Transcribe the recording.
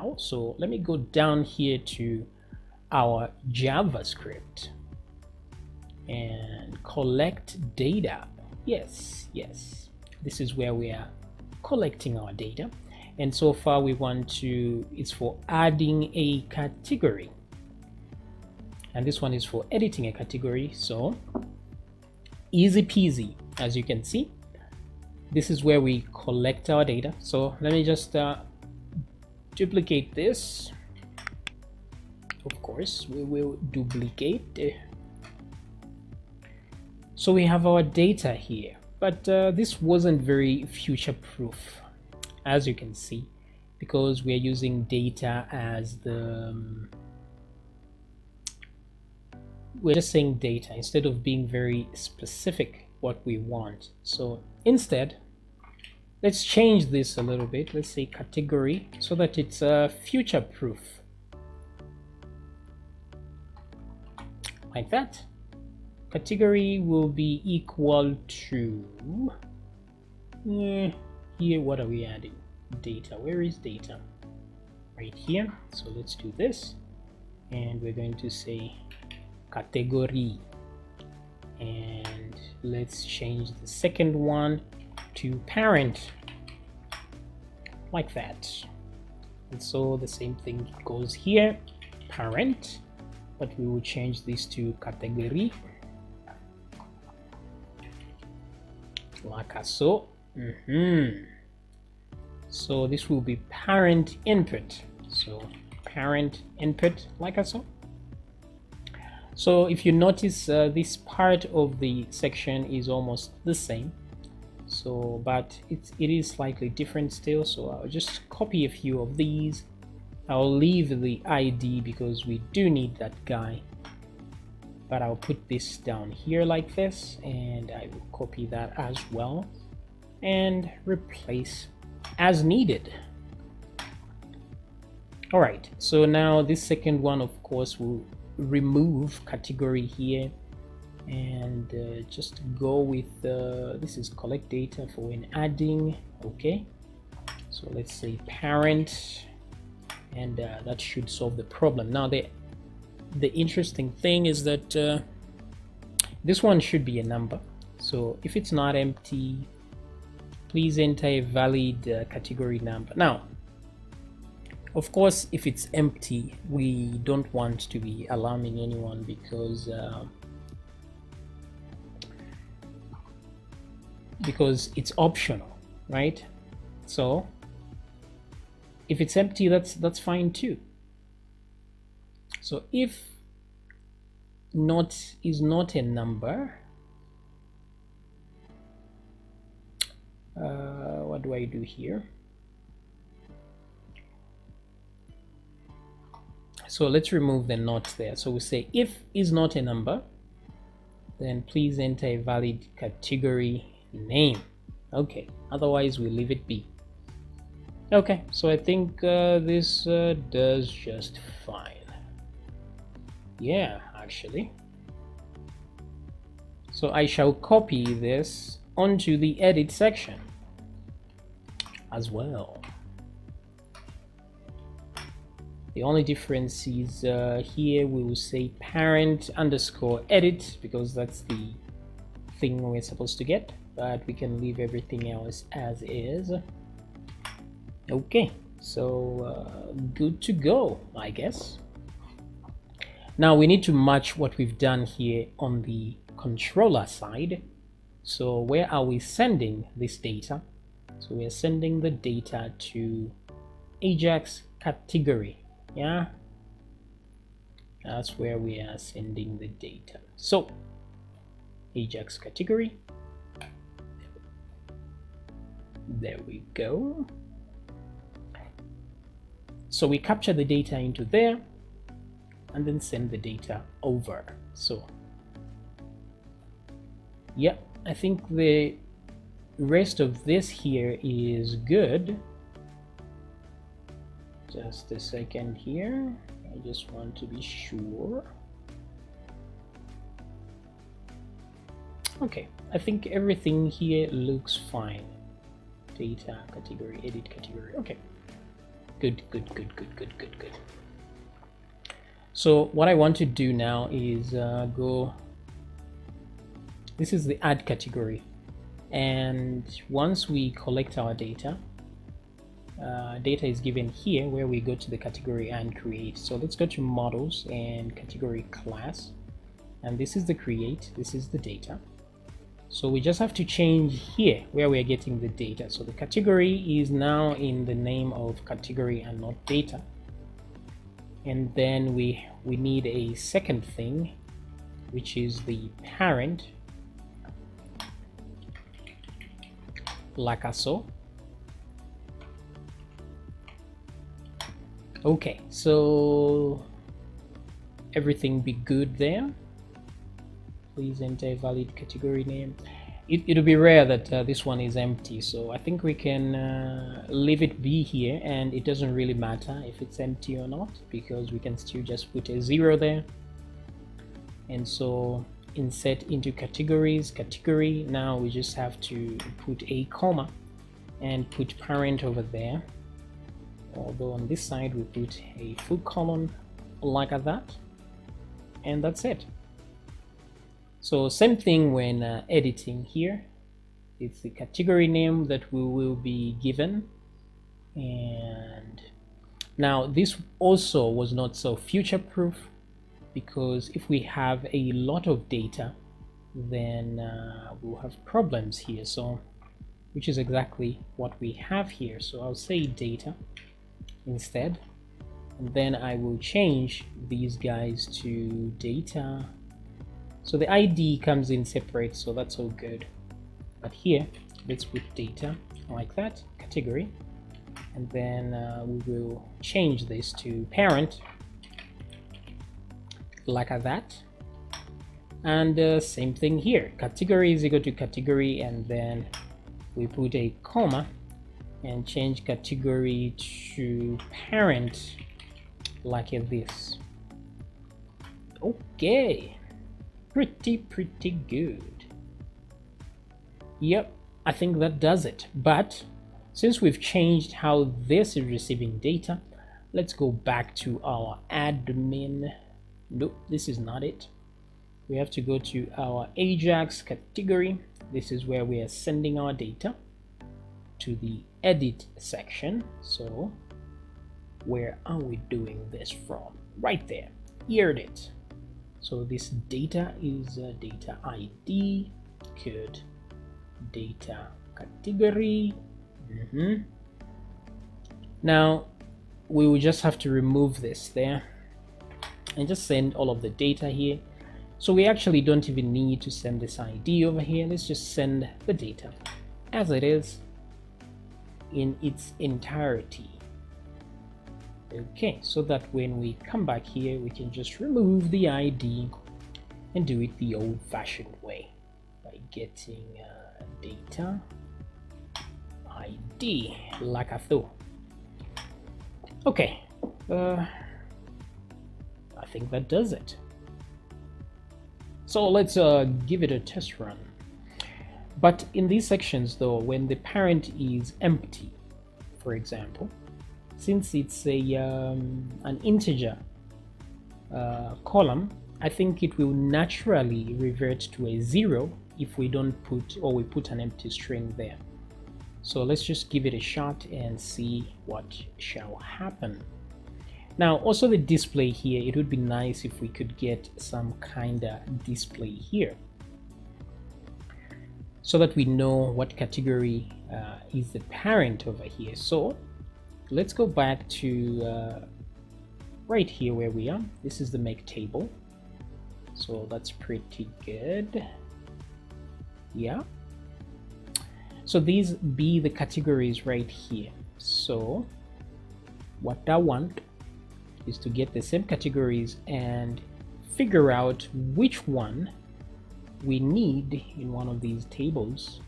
now. So let me go down here to our JavaScript and collect data. Yes, this is where we are collecting our data, and so far we want to, it's for adding a category, and this one is for editing a category. So easy peasy. As you can see, this is where we collect our data. So let me just duplicate this. Of course we will duplicate. So we have our data here, but this wasn't very future-proof, as you can see, because we're using data as the we're just saying data instead of being very specific what we want. So instead, let's change this a little bit. Let's say category, so that it's future-proof, like that. Category will be equal to here, what are we adding? Data. Where is data? Right here. So let's do this, and we're going to say category, and let's change the second one to parent, like that. And so the same thing goes here, parent, but we will change this to category, like so. So this will be parent input. So parent input, like so. So if you notice, this part of the section is almost the same, so but it is slightly different still. So I'll just copy a few of these. I'll leave the ID because we do need that guy, but I'll put this down here like this, and I will copy that as well and replace as needed. All right, so now this second one, of course, will remove category here, and just go with this is collect data for when adding. Okay, so let's say parent, and that should solve the problem. Now the interesting thing is that this one should be a number, so if it's not empty, please enter a valid category number. Now of course, if it's empty, we don't want to be alarming anyone, because it's optional, right? So if it's empty, that's fine too. So if not is not a number, what do I do here? So let's remove the not there. So we say if is not a number, then please enter a valid category name. Okay, otherwise we leave it be. Okay, so I think this does just fine. Yeah, actually. So I shall copy this onto the edit section as well. The only difference is here we will say parent underscore edit, because that's the thing we're supposed to get, but we can leave everything else as is. Okay, so good to go, I guess. Now we need to match what we've done here on the controller side. So where are we sending this data? So we are sending the data to Ajax category. Yeah, that's where we are sending the data. So Ajax category, there we go. So we capture the data into there and then send the data over. So yeah, I think the rest of this here is good. Just a second here, I just want to be sure. Okay, I think everything here looks fine. Data category, edit category. Okay, Good. So what I want to do now is this is the add category, and once we collect our data, data is given here where we go to the category and create. So let's go to models and category class, and this is the create, this is the data. So we just have to change here where we are getting the data. So the category is now in the name of category and not data. And then we need a second thing, which is the parent, like so. Okay, so everything be good there. Please enter a valid category name. It'll be rare that this one is empty, so I think we can leave it be here, and it doesn't really matter if it's empty or not, because we can still just put a 0 there. And so insert into categories, category, now we just have to put a comma and put parent over there, although on this side we put a full colon like that, and that's it. So same thing when editing here, it's the category name that we will be given. And now this also was not so future proof, because if we have a lot of data, then we'll have problems here, so which is exactly what we have here. So I'll say data instead, and then I will change these guys to data. So the ID comes in separate, so that's all good. But here, let's put data like that, category, and then we will change this to parent like that. And same thing here, category is equal to category, and then we put a comma and change category to parent like this. Okay. Pretty good. Yep, I think that does it. But since we've changed how this is receiving data, let's go back to our admin. Nope, this is not it. We have to go to our Ajax category. This is where we are sending our data to the edit section. So where are we doing this from? Right there, here it is. So this data is data ID, good, data category. Now we will just have to remove this there and just send all of the data here. So we actually don't even need to send this ID over here. Let's just send the data as it is in its entirety. Okay, so that when we come back here, we can just remove the ID and do it the old-fashioned way by getting data ID like I thought. Okay, I think that does it. So let's give it a test run. But in these sections though, when the parent is empty, for example, since it's a an integer column, I think it will naturally revert to a 0 if we don't put, or we put an empty string there. So let's just give it a shot and see what shall happen. Now also the display here, it would be nice if we could get some kind of display here so that we know what category is the parent over here. So let's go back to right here where we are. This is the make table, so that's pretty good. Yeah, so these be the categories right here. So what I want is to get the same categories and figure out which one we need in one of these tables